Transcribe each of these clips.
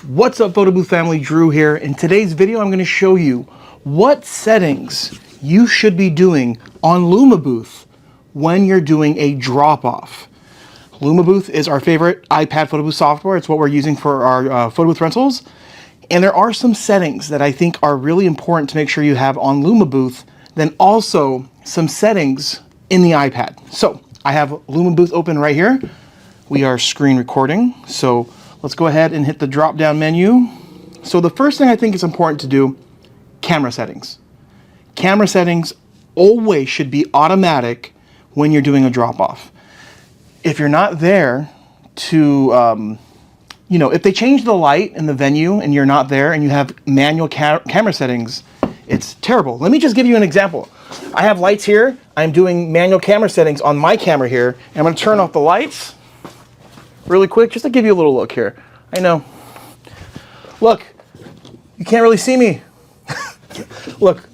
What's up, Photo Booth family? Drew here. In today's video, I'm going to show you what settings you should be doing on Lumabooth when you're doing a drop-off. Lumabooth is our favorite iPad photo booth software. It's what we're using for our photo booth rentals. And there are some settings that I think are really important to make sure you have on Lumabooth, then also some settings in the iPad. So I have Lumabooth open right here. We are screen recording. So let's go ahead and hit the drop-down menu. So the first thing I think is important to do, camera settings. Camera settings always should be automatic when you're doing a drop-off. If you're not there to, if they change the light in the venue and you're not there and you have manual camera settings, it's terrible. Let me just give you an example. I have lights here. I'm doing manual camera settings on my camera here. And I'm going to turn off the lights really quick just to give you a little look here. I know. Look, you can't really see me. Look,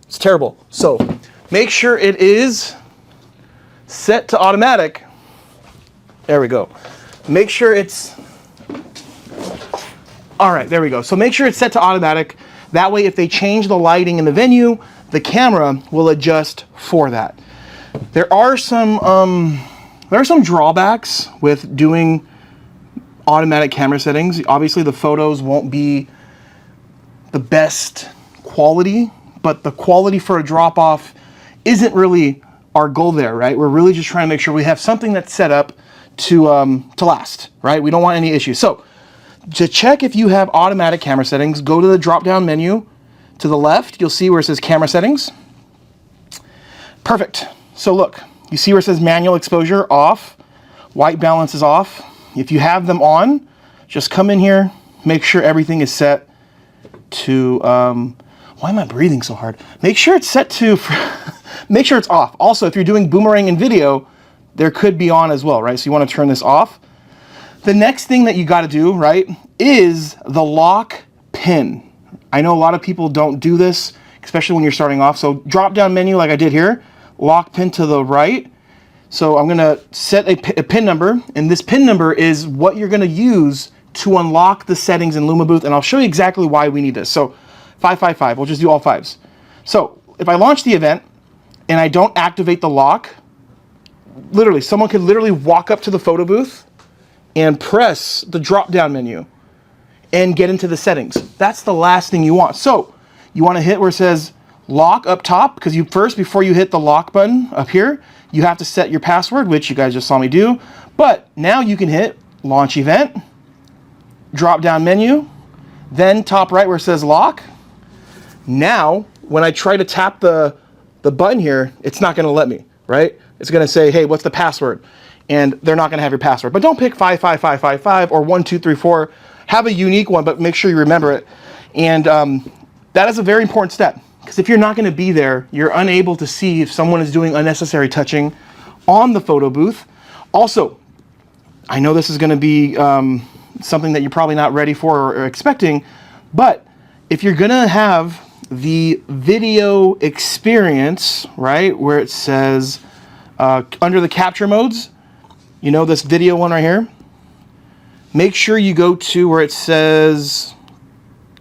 it's terrible. So make sure it is set to automatic. There we go. Make sure it's, all right, there we go. So make sure it's set to automatic. That way, if they change the lighting in the venue, the camera will adjust for that. There are some drawbacks with doing automatic camera settings. Obviously, the photos won't be the best quality, but the quality for a drop-off isn't really our goal there, right? We're really just trying to make sure we have something that's set up to last, right? We don't want any issues. So to check if you have automatic camera settings, go to the drop-down menu. To the left, you'll see where it says camera settings. Perfect. So look, you see where it says manual exposure off, white balance is off. If you have them on, just come in here, make sure everything is set to, why am I breathing so hard? Make sure it's set to, make sure it's off. Also, if you're doing boomerang in video, there could be on as well, right? So you want to turn this off. The next thing that you got to do, right, is the lock pin. I know a lot of people don't do this, especially when you're starting off. So drop down menu like I did here, lock pin to the right. So I'm going to set a pin number, and this pin number is what you're going to use to unlock the settings in Lumabooth, and I'll show you exactly why we need this. So 555, we'll just do all fives. So if I launch the event and I don't activate the lock, literally, someone could literally walk up to the photo booth and press the drop-down menu and get into the settings. That's the last thing you want. So you want to hit where it says lock up top, because before you hit the lock button up here, you have to set your password, which you guys just saw me do. But now you can hit launch event, drop-down menu, then top right where it says lock. Now, when I try to tap the button here, it's not going to let me, right? It's going to say, hey, what's the password? And they're not going to have your password. But don't pick 55555 or 1234. Have a unique one, but make sure you remember it. And that is a very important step, because if you're not going to be there, you're unable to see if someone is doing unnecessary touching on the photo booth. Also, I know this is going to be something that you're probably not ready for or expecting, but if you're going to have the video experience, right, where it says under the capture modes, you know, this video one right here, make sure you go to where it says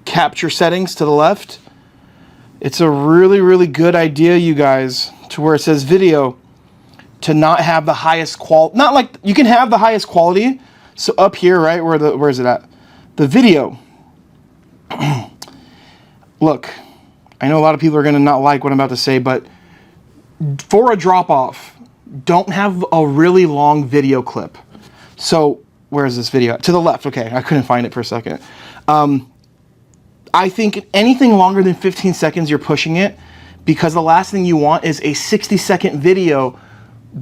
capture settings to the left. It's a really, really good idea, you guys, to where it says video, to not have the highest quality. Not like you can have the highest quality. So up here, right, where is it at? The video. Look, I know a lot of people are going to not like what I'm about to say, but for a drop-off, don't have a really long video clip. So where is this video? To the left. Okay, I couldn't find it for a second. I think anything longer than 15 seconds, you're pushing it, because the last thing you want is a 60-second video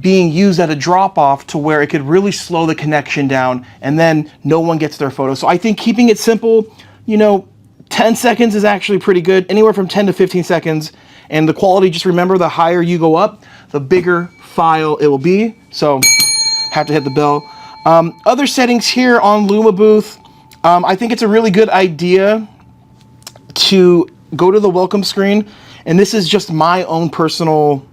being used at a drop-off to where it could really slow the connection down and then no one gets their photo. So I think keeping it simple, 10 seconds is actually pretty good, anywhere from 10 to 15 seconds. And the quality, just remember, the higher you go up, the bigger file it will be. So have to hit the bell. Other settings here on Lumabooth, I think it's a really good idea to go to the welcome screen. And this is just my own personal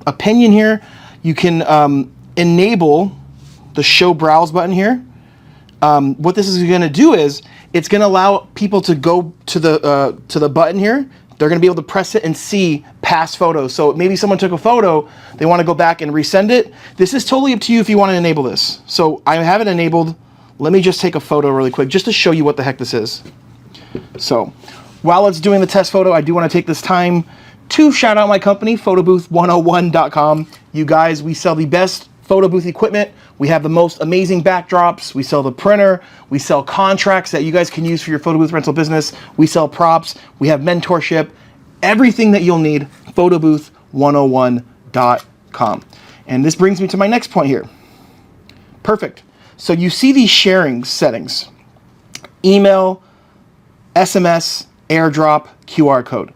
opinion here. You can enable the show browse button here. What this is going to do is it's going to allow people to go to the button here. They're going to be able to press it and see past photos. So maybe someone took a photo, they want to go back and resend it. This is totally up to you if you want to enable this. So I have it enabled. Let me just take a photo really quick just to show you what the heck this is. So while it's doing the test photo, I do want to take this time to shout out my company, photobooth101.com. You guys, we sell the best photo booth equipment. We have the most amazing backdrops. We sell the printer. We sell contracts that you guys can use for your photo booth rental business. We sell props. We have mentorship. Everything that you'll need, photobooth101.com. And this brings me to my next point here. Perfect. So you see these sharing settings: email, SMS, airdrop, QR code.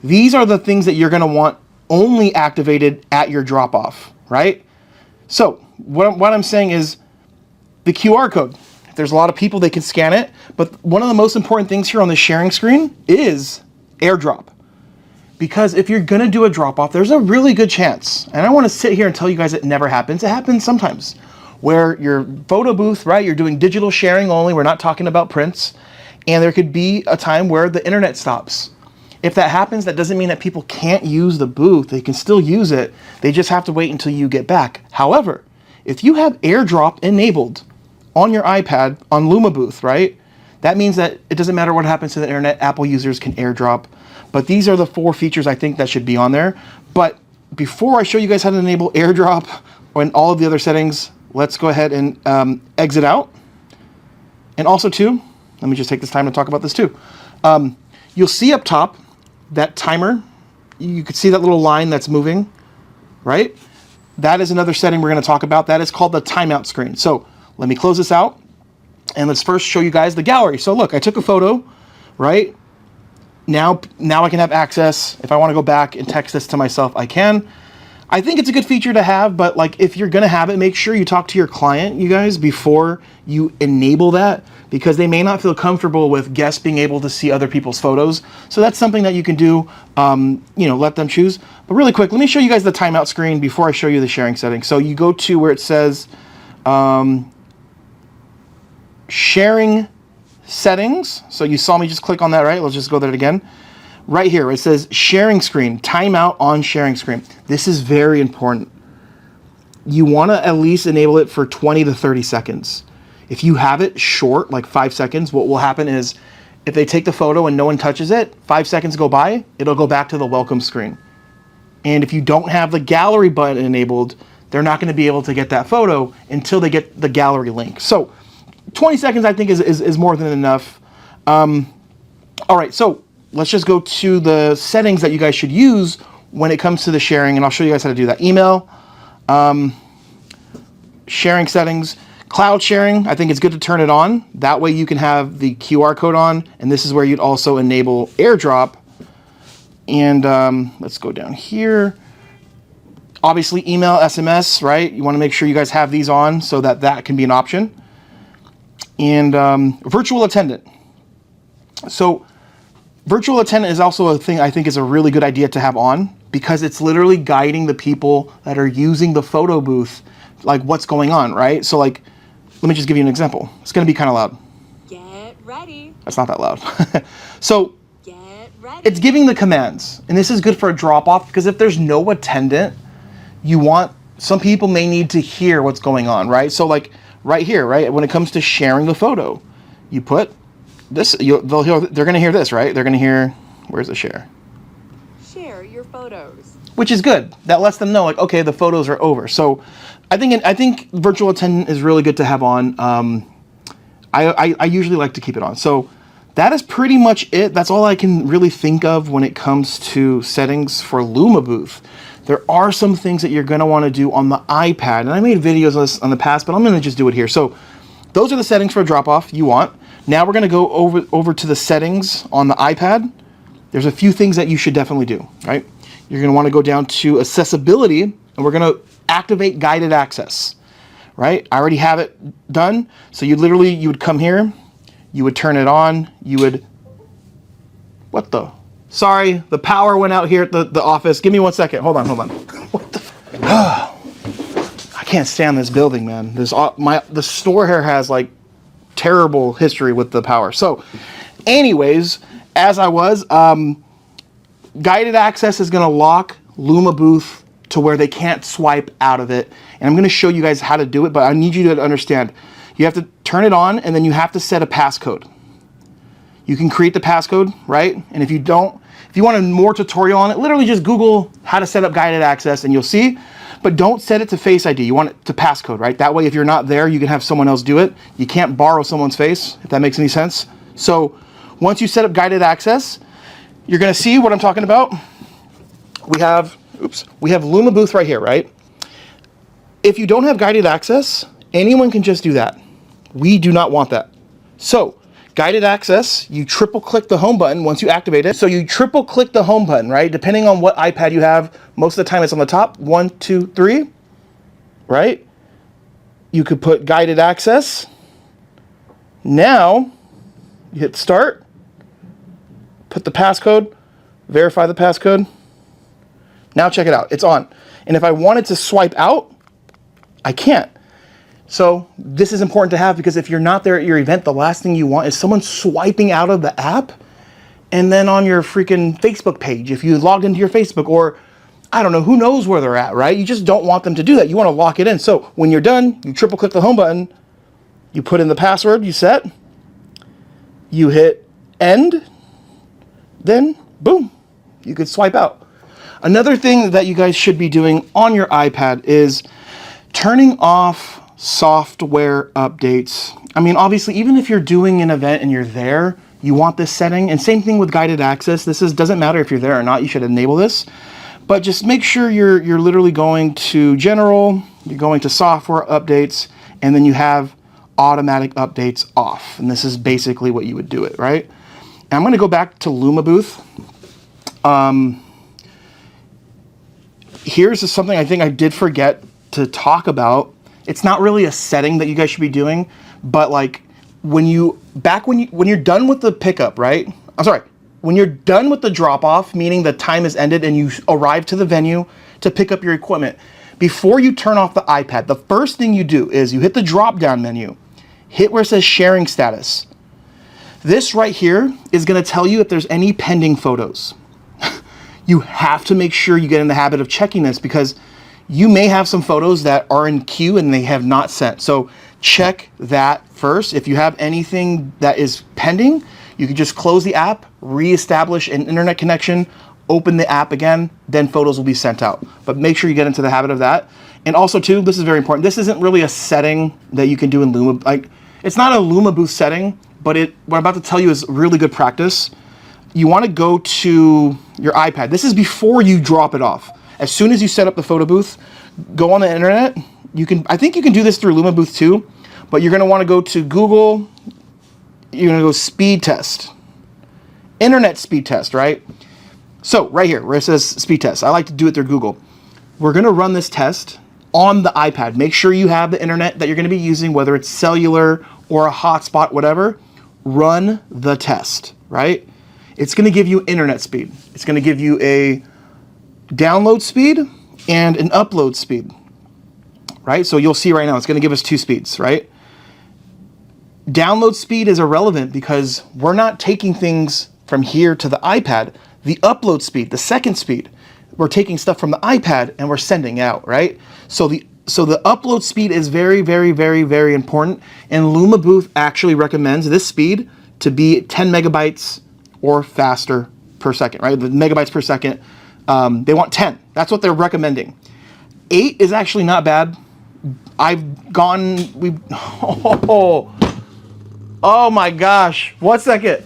These are the things that you're going to want only activated at your drop-off, right? So what I'm saying is the QR code. If there's a lot of people, they can scan it. But one of the most important things here on the sharing screen is airdrop. Because if you're going to do a drop-off, there's a really good chance, and I want to sit here and tell you guys it never happens. It happens sometimes, where your photo booth, right, you're doing digital sharing only. We're not talking about prints. And there could be a time where the internet stops. If that happens, that doesn't mean that people can't use the booth. They can still use it. They just have to wait until you get back. However, if you have airdrop enabled on your iPad on Lumabooth, right, that means that it doesn't matter what happens to the internet, Apple users can airdrop. But these are the 4 features I think that should be on there. But before I show you guys how to enable airdrop and all of the other settings, let's go ahead and exit out. And also too, let me just take this time to talk about this too. You'll see up top that timer. You can see that little line that's moving, right? That is another setting we're going to talk about. That is called the timeout screen. So let me close this out, and let's first show you guys the gallery. So look, I took a photo, right? Now I can have access. If I want to go back and text this to myself, I can. I think it's a good feature to have, but like if you're going to have it, make sure you talk to your client, you guys, before you enable that, because they may not feel comfortable with guests being able to see other people's photos. So that's something that you can do, let them choose. But really quick, let me show you guys the timeout screen before I show you the sharing settings. So you go to where it says sharing settings. So you saw me just click on that, right? Let's just go there again. Right here, it says sharing screen, timeout on sharing screen. This is very important. You want to at least enable it for 20 to 30 seconds. If you have it short, like 5 seconds, what will happen is if they take the photo and no one touches it, 5 seconds go by, it'll go back to the welcome screen. And if you don't have the gallery button enabled, they're not going to be able to get that photo until they get the gallery link. So 20 seconds, I think, is more than enough. All right, so let's just go to the settings that you guys should use when it comes to the sharing, and I'll show you guys how to do that. Email, sharing settings, cloud sharing. I think it's good to turn it on. That way you can have the QR code on, and this is where you'd also enable airdrop. And let's go down here. Obviously, email, SMS, right? You want to make sure you guys have these on so that that can be an option. And virtual attendant. So virtual attendant is also a thing I think is a really good idea to have on, because it's literally guiding the people that are using the photo booth, like what's going on, right? So like, let me just give you an example. It's going to be kind of loud. Get ready. That's not that loud. So Get ready. it's giving the commands, and this is good for a drop off, because if there's no attendant, some people may need to hear what's going on, right? So like right here, right? When it comes to sharing the photo, you put this, they're going to hear this, right? They're going to hear, where's the share? Share your photos. Which is good. That lets them know, like, okay, the photos are over. So I think virtual attendant is really good to have on. I usually like to keep it on. So that is pretty much it. That's all I can really think of when it comes to settings for Lumabooth. There are some things that you're going to want to do on the iPad, and I made videos on this on the past, but I'm going to just do it here. So those are the settings for a drop-off you want. Now we're going to go over to the settings on the iPad. There's a few things that you should definitely do, right? You're going to want to go down to accessibility, and we're going to activate guided access, right? I already have it done. So you would come here, you would turn it on, sorry, the power went out here at the office. Give me 1 second. Hold on. What the? I can't stand this building, man. The store here has like terrible history with the power. So anyways, as I was, guided access is going to lock Lumabooth to where they can't swipe out of it. And I'm going to show you guys how to do it, but I need you to understand. You have to turn it on, and then you have to set a passcode. You can create the passcode, right? And if you want a more tutorial on it, literally just Google how to set up guided access and you'll see. But don't set it to Face ID. You want it to passcode, right? That way, if you're not there, you can have someone else do it. You can't borrow someone's face, if that makes any sense. So once you set up guided access, you're going to see what I'm talking about. We have Lumabooth right here, right? If you don't have guided access, anyone can just do that. We do not want that. So guided access, you triple click the home button once you activate it. So you triple click the home button, right? Depending on what iPad you have, most of the time it's on the top, 1, 2, 3, right? You could put guided access. Now you hit start, put the passcode, verify the passcode. Now check it out, it's on. And if I wanted to swipe out, I can't. So this is important to have because if you're not there at your event, the last thing you want is someone swiping out of the app and then on your freaking Facebook page, if you logged into your Facebook, or I don't know, who knows where they're at, right? You just don't want them to do that. You want to lock it in. So when you're done, you triple click the home button, you put in the password you set, you hit end, then boom, you could swipe out. Another thing that you guys should be doing on your iPad is turning off software updates. I mean, obviously, even if you're doing an event and you're there, you want this setting. And same thing with guided access. Doesn't matter if you're there or not, you should enable this. But just make sure you're literally going to general, you're going to software updates, and then you have automatic updates off. And this is basically what you would do it, right? And I'm going to go back to Lumabooth. Here's something I think I did forget to talk about. It's not really a setting that you guys should be doing, but like when you're done with the pickup, right? I'm sorry, when you're done with the drop off, meaning the time is ended and you arrive to the venue to pick up your equipment, before you turn off the iPad, the first thing you do is you hit the drop down menu, hit where it says sharing status. This right here is going to tell you if there's any pending photos. You have to make sure you get in the habit of checking this because you may have some photos that are in queue and they have not sent. So check that first. If you have anything that is pending, you can just close the app, reestablish an internet connection, open the app again, then photos will be sent out. But make sure you get into the habit of that. And also too, this is very important. This isn't really a setting that you can do in Luma. Like, it's not a Lumabooth setting, but what I'm about to tell you is really good practice. You want to go to your iPad. This is before you drop it off. As soon as you set up the photo booth, go on the internet. I think you can do this through Lumabooth too, but you're going to want to go to Google. You're going to go speed test, internet speed test, right? So right here where it says speed test, I like to do it through Google. We're going to run this test on the iPad. Make sure you have the internet that you're going to be using, whether it's cellular or a hotspot, whatever. Run the test, right? It's going to give you internet speed. It's going to give you a download speed and an upload speed, right? So you'll see right now, it's going to give us two speeds, right? Download speed is irrelevant because we're not taking things from here to the iPad. The upload speed, the second speed, we're taking stuff from the iPad and we're sending out, right? So the upload speed is very, very, very, very important. And Lumabooth actually recommends this speed to be 10 megabytes or faster per second, right? The megabytes per second. They want 10. That's what they're recommending. 8 is actually not bad. Oh my gosh. 1 second.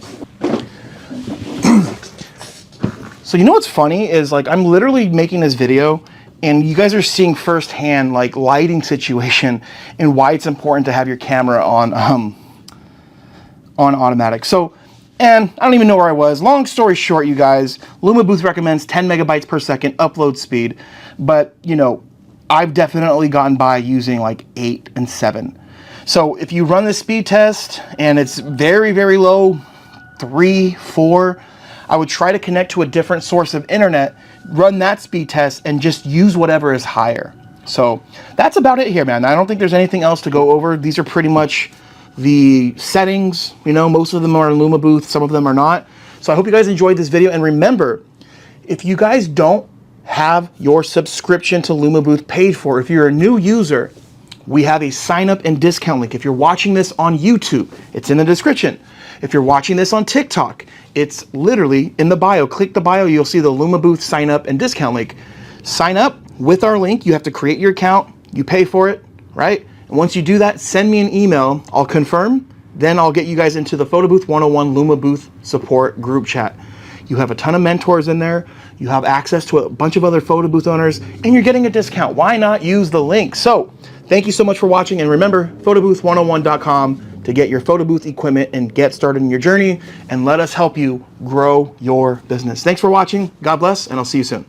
So you know what's funny is like I'm literally making this video and you guys are seeing firsthand like lighting situation and why it's important to have your camera on automatic. So, and I don't even know where I was. Long story short, you guys, Lumabooth recommends 10 megabytes per second upload speed, but you know, I've definitely gotten by using like 8 and 7. So if you run the speed test and it's very, very low, 3, 4, I would try to connect to a different source of internet, run that speed test, and just use whatever is higher. So that's about it here, man. I don't think there's anything else to go over. These are pretty much the settings. You know, most of them are in Lumabooth, some of them are not. So I hope you guys enjoyed this video. And remember, if you guys don't have your subscription to Lumabooth paid for, if you're a new user, we have a sign up and discount link. If you're watching this on YouTube, it's in the description. If you're watching this on TikTok, it's literally in the bio. Click the bio, you'll see the Lumabooth sign up and discount link. Sign up with our link. You have to create your account. You pay for it, right? And once you do that, send me an email. I'll confirm. Then I'll get you guys into the Photo Booth 101 Lumabooth support group chat. You have a ton of mentors in there. You have access to a bunch of other photo booth owners, and you're getting a discount. Why not use the link? So thank you so much for watching. And remember, photobooth101.com to get your photo booth equipment and get started in your journey, and let us help you grow your business. Thanks for watching. God bless, and I'll see you soon.